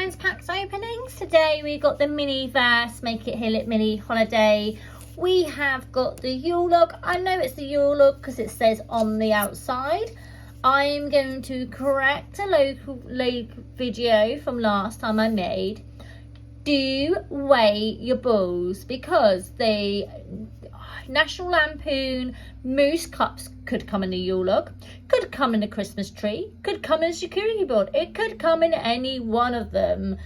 Jones Packs openings. Today we got the mini verse, make it Hill It mini holiday. We have got the Yule log. I know it's the Yule log because it says on the outside. I'm going to correct a local video from last time I made. Do weigh your balls because the National Lampoon moose cups could come in a Yule log, could come in a Christmas tree, could come in a security board. It could come in any one of them.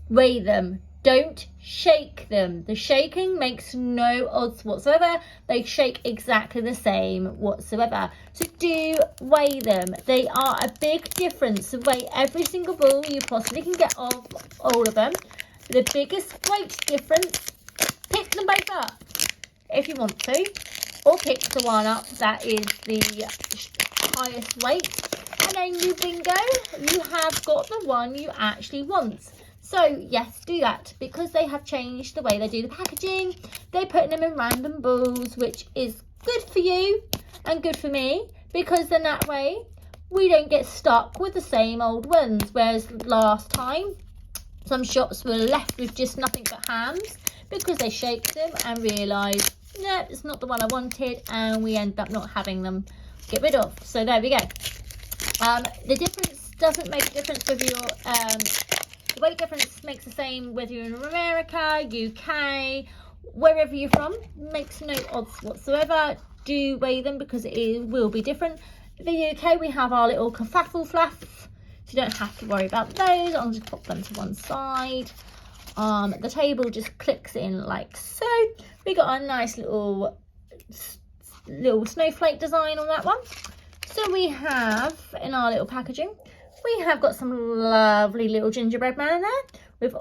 Weigh them. Don't shake them. The shaking makes no odds whatsoever. They shake exactly the same whatsoever. So do weigh them. They are a big difference. So weigh every single ball you possibly can get of all of them. The biggest weight difference, pick them both up if you want to, or pick the one up that is the highest weight, and then you bingo, you have got the one you actually want. So yes, do that, because they have changed the way they do the packaging. They're putting them in random balls, which is good for you and good for me, because then that way we don't get stuck with the same old ones. Whereas last time some shops were left with just nothing but hams because they shake them and realise, no, it's not the one I wanted, and we end up not having them. Get rid of. So there we go. The difference doesn't make a difference with your the weight difference makes the same whether you're in America, UK, wherever you're from. Makes no odds whatsoever. Do weigh them because it will be different. The UK, we have our little kerfuffle fluff, so you don't have to worry about those. I'll just pop them to one side. The table just clicks in like so. We got a nice little snowflake design on that one. So we have, in our little packaging, we have got some lovely little gingerbread man in there with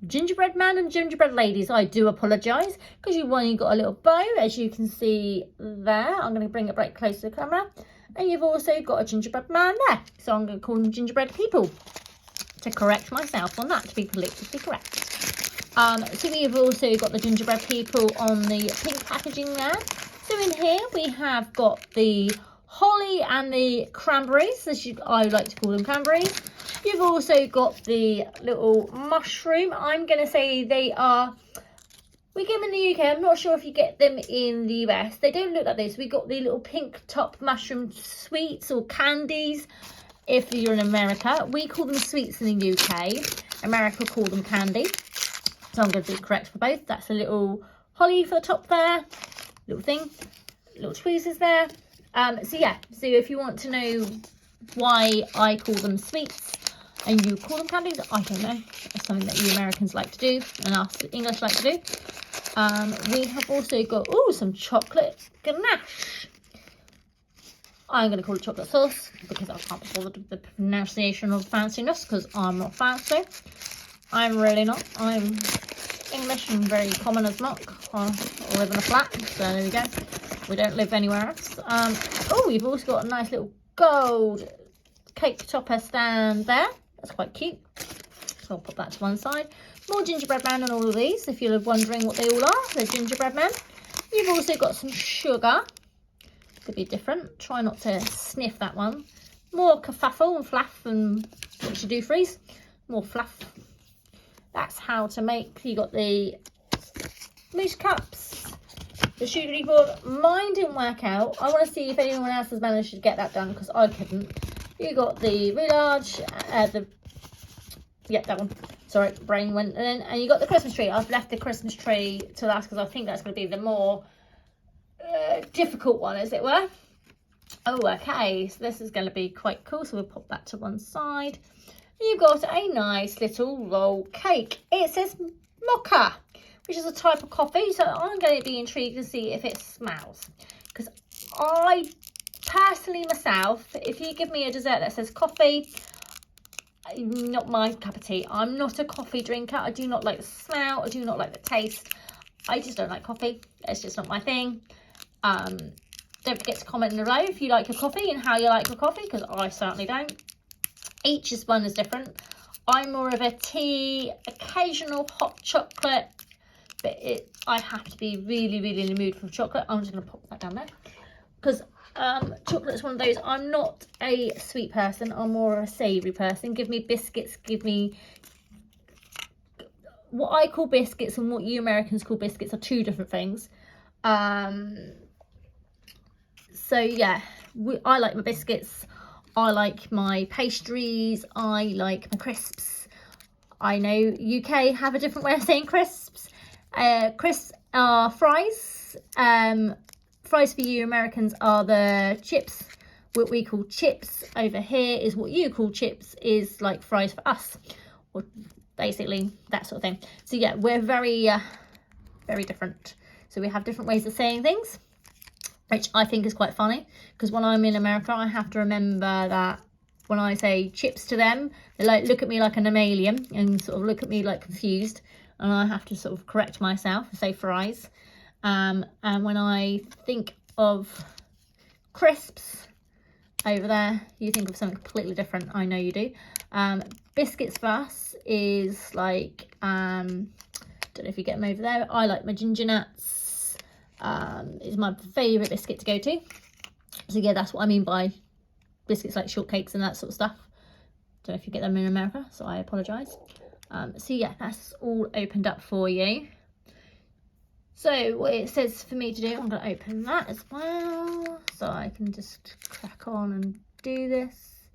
gingerbread man and gingerbread ladies. I do apologise because you've only got a little bow, as you can see there. I'm going to bring it right close to the camera. And you've also got a gingerbread man there. So I'm going to call them gingerbread people, to correct myself on that, to be politically correct. So we've also got the gingerbread people on the pink packaging there. So in here we have got the holly and the cranberries, as I like to call them, cranberries. You've also got the little mushroom. I'm going to say they are, we get them in the UK. I'm not sure if you get them in the US. They don't look like this. We got the little pink top mushroom sweets or candies. If you're in America, we call them sweets in the UK. America call them candy. So I'm going to be correct for both. That's a little holly for the top there. Little thing. Little tweezers there. So yeah, so if you want to know why I call them sweets and you call them candies, I don't know. It's something that you Americans like to do and us English like to do. We have also got, some chocolate ganache. I'm going to call it chocolate sauce because I can't be bothered with the pronunciation of fanciness because I'm not fancy. I'm really not. I'm English and very common as muck. I live in a flat, so there we go. We don't live anywhere else. We've also got a nice little gold cake topper stand there. That's quite cute. So I'll put that to one side. More gingerbread man on all of these, if you're wondering what they all are. They're gingerbread man. You've also got some sugar. Could be different. Try not to sniff that one. More kerfuffle and fluff and what you do freeze. More fluff. That's how to make. You got the moose cups, the charcuterie board. Mine didn't work out. I want to see if anyone else has managed to get that done because I couldn't. You got the roulage, that one. Sorry, brain went in. And you got the Christmas tree. I've left the Christmas tree to last because I think that's going to be the more difficult one, as it were. Okay, so this is going to be quite cool, so we'll pop that to one side. You've got a nice little roll cake. It says mocha, which is a type of coffee, so I'm going to be intrigued to see if it smells, because I personally myself, if you give me a dessert that says coffee, not my cup of tea. I'm not a coffee drinker. I do not like the smell. I do not like the taste. I just don't like coffee. It's just not my thing. Don't forget to comment below if you like your coffee and how you like your coffee, because I certainly don't. Each one is different. I'm more of a tea, occasional hot chocolate, but I have to be really, really in the mood for chocolate. I'm just going to pop that down there because Chocolate's one of those. I'm not a sweet person. I'm more of a savoury person. Give me biscuits. Give me what I call biscuits and what you Americans call biscuits are two different things. So yeah, I like my biscuits. I like my pastries. I like my crisps. I know UK have a different way of saying crisps. Crisps are fries. Fries for you Americans are the chips. What we call chips over here is what you call chips, is like fries for us, or basically that sort of thing. So yeah, we're very different. So we have different ways of saying things, which I think is quite funny, because when I'm in America, I have to remember that when I say chips to them, they like look at me like an alien and sort of look at me like confused, and I have to sort of correct myself and say fries. And when I think of crisps over there, you think of something completely different. I know you do. Biscuits for us is like, don't know if you get them over there. I like my ginger nuts. Is my favourite biscuit to go to. So yeah, that's what I mean by biscuits, like shortcakes and that sort of stuff. Don't know if you get them in America, so I apologise. So yeah, that's all opened up for you. So what it says for me to do, I'm going to open that as well, so I can just crack on and do this,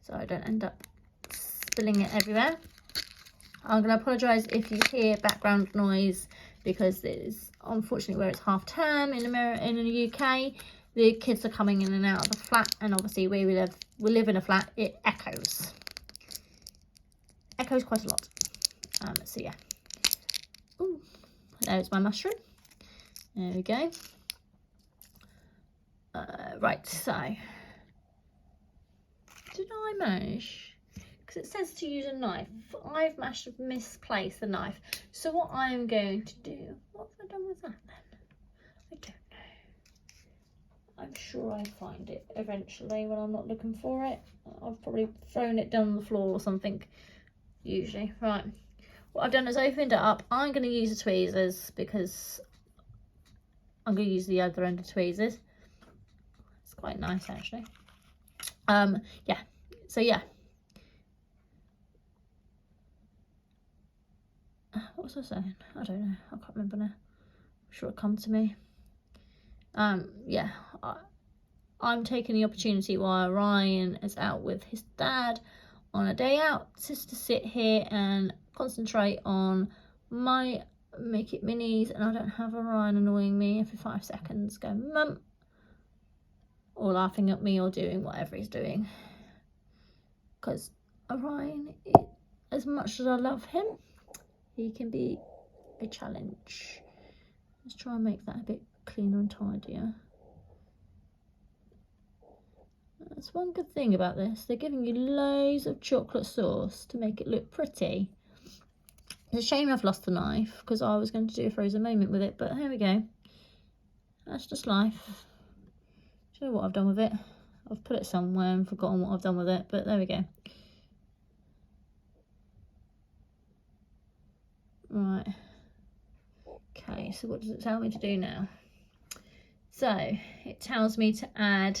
so I don't end up spilling it everywhere. I'm going to apologise if you hear background noise, because it is unfortunately where it's half term in America, in the UK, the kids are coming in and out of the flat, and obviously where we live in a flat, it echoes quite a lot. So yeah. Ooh. There's my mushroom. There we go. Right, so did I mash? Because it says to use a knife. I've misplaced the knife. So what I'm going to do, what have I done with that then? I don't know. I'm sure I'll find it eventually when I'm not looking for it. I've probably thrown it down on the floor or something, usually. Right. What I've done is opened it up. I'm going to use the tweezers because I'm going to use the other end of tweezers. It's quite nice actually. Yeah. So yeah. What was I saying? I don't know. I can't remember now. I'm sure it'll come to me. Yeah. I'm taking the opportunity while Ryan is out with his dad on a day out, just to sit here and concentrate on my Make It Minis, and I don't have Orion annoying me every 5 seconds going mum, or laughing at me, or doing whatever he's doing, because Orion, as much as I love him, he can be a challenge. Let's try and make that a bit cleaner and tidier. That's one good thing about this, they're giving you loads of chocolate sauce to make it look pretty. It's a shame I've lost the knife, because I was going to do a frozen moment with it, but here we go. That's just life. Do you know what I've done with it? I've put it somewhere and forgotten what I've done with it, but there we go. Right. Okay, so what does it tell me to do now? So, it tells me to add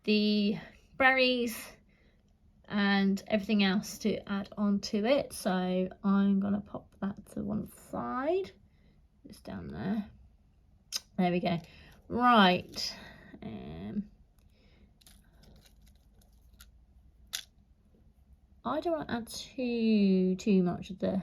the berries and everything else to add on to it, so I'm gonna pop that to one side, just down there we go. Right, I don't want to add too much of the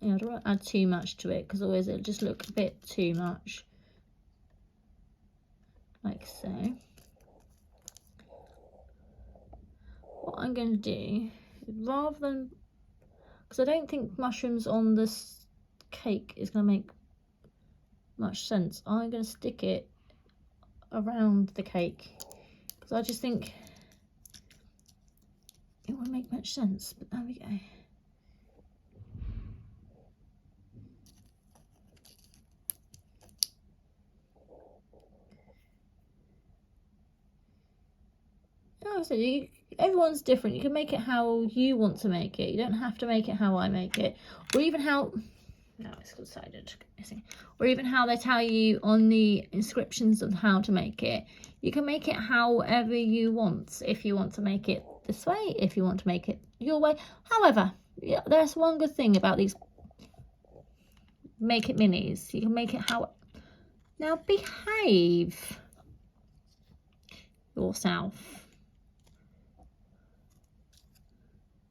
I don't want to add too much to it, because otherwise it'll just look a bit too much, like so. What I'm going to do, rather than, because I don't think mushrooms on this cake is going to make much sense, I'm going to stick it around the cake, because I just think it won't make much sense, but there we go. Oh, so everyone's different. You can make it how you want to make it. You don't have to make it how I make it, or even how, no, it's decided, or even how they tell you on the inscriptions of how to make it. You can make it however you want. If you want to make it this way, if you want to make it your way. However, yeah, there's one good thing about these Make It minis. You can make it how, now behave yourself.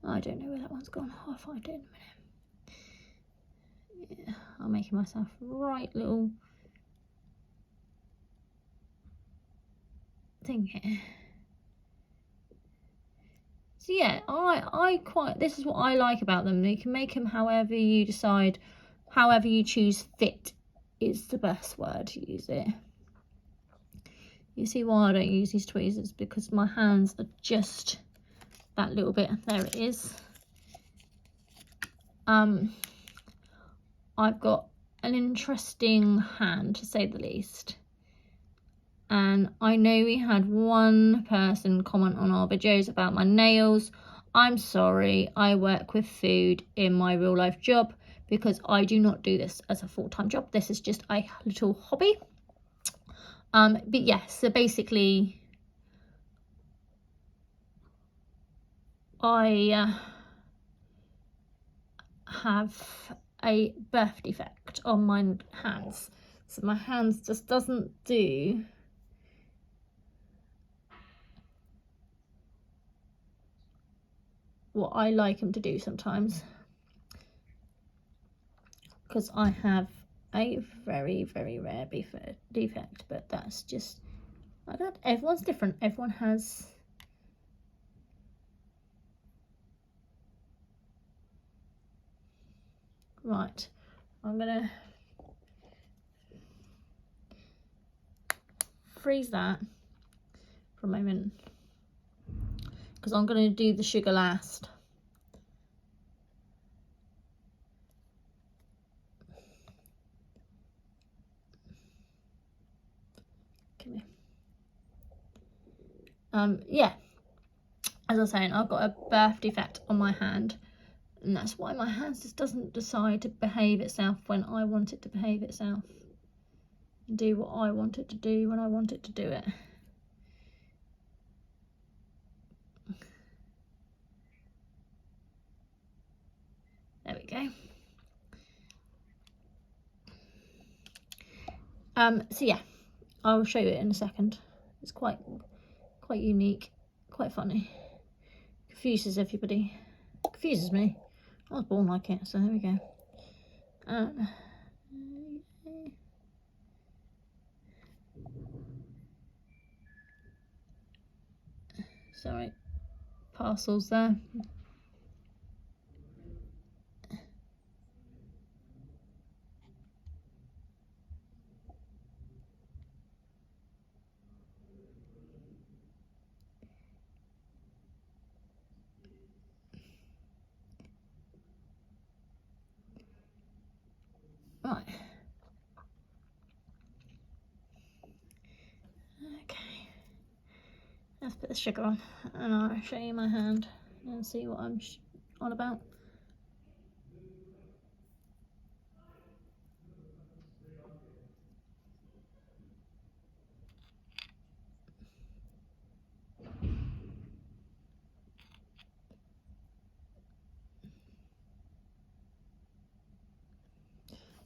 I don't know where that one's gone. I'll find it in a minute. Yeah, I'm making myself right little thing here. So yeah, I quite, this is what I like about them. You can make them however you decide, however you choose fit is the best word to use it. You see why I don't use these tweezers, because my hands are just that little bit. There it is. I've got an interesting hand, to say the least, and I know we had one person comment on our videos about my nails. I'm sorry, I work with food in my real life job, because I do not do this as a full-time job. This is just a little hobby. But yeah, so basically I have a birth defect on my hands, so my hands just doesn't do what I like them to do sometimes, because I have a very, very rare defect. But that's just, I don't, everyone's different. Everyone has right. I'm gonna freeze that for a moment, because I'm gonna do the sugar last. Yeah, as I was saying, I've got a birth defect on my hand, and that's why my hand just doesn't decide to behave itself when I want it to behave itself, and do what I want it to do when I want it to do it. There we go. So yeah, I will show you it in a second. It's quite unique, quite funny. Confuses everybody. Confuses me. I was born like it, so there we go. Sorry, parcels there. Right. Okay. Let's put the sugar on, and I'll show you my hand and see what I'm on about.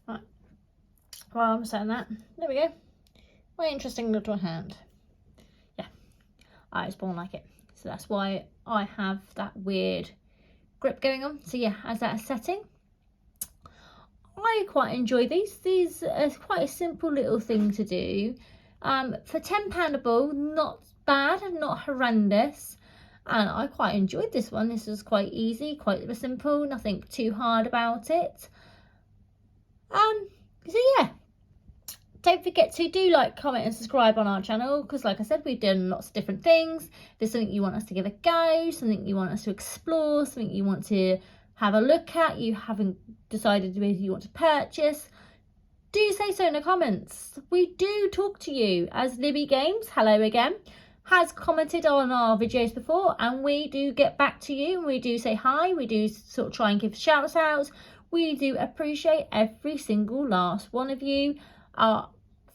Right. While I'm saying that, there we go. Very interesting little hand. Yeah, I was born like it, so that's why I have that weird grip going on. So yeah, as that setting, I quite enjoy these. These are quite a simple little thing to do. For £10 a ball, not bad, not horrendous. And I quite enjoyed this one. This was quite easy, quite simple, nothing too hard about it. So yeah, don't forget to do like, comment and subscribe on our channel, because like I said, we've done lots of different things. If there's something you want us to give a go, something you want us to explore, something you want to have a look at, you haven't decided whether you want to purchase, do say so in the comments. We do talk to you. As Libby Games, hello again. has commented on our videos before, and we do get back to you. We do say hi. We do sort of try and give shout outs. We do appreciate every single last one of you. Our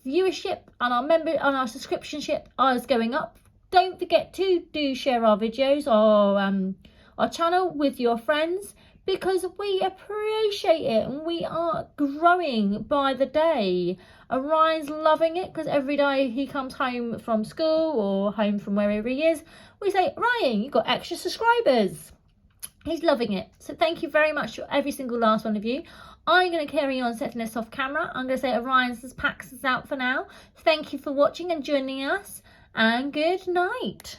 viewership and our subscriptionship is going up. Don't forget to do share our videos or our channel with your friends, because we appreciate it and we are growing by the day. Ryan's loving it because every day he comes home from school or home from wherever he is, we say, Ryan, you've got extra subscribers. He's loving it. So thank you very much to every single last one of you. I'm going to carry on setting this off camera. I'm going to say Orion's packs us out for now. Thank you for watching and joining us, and good night.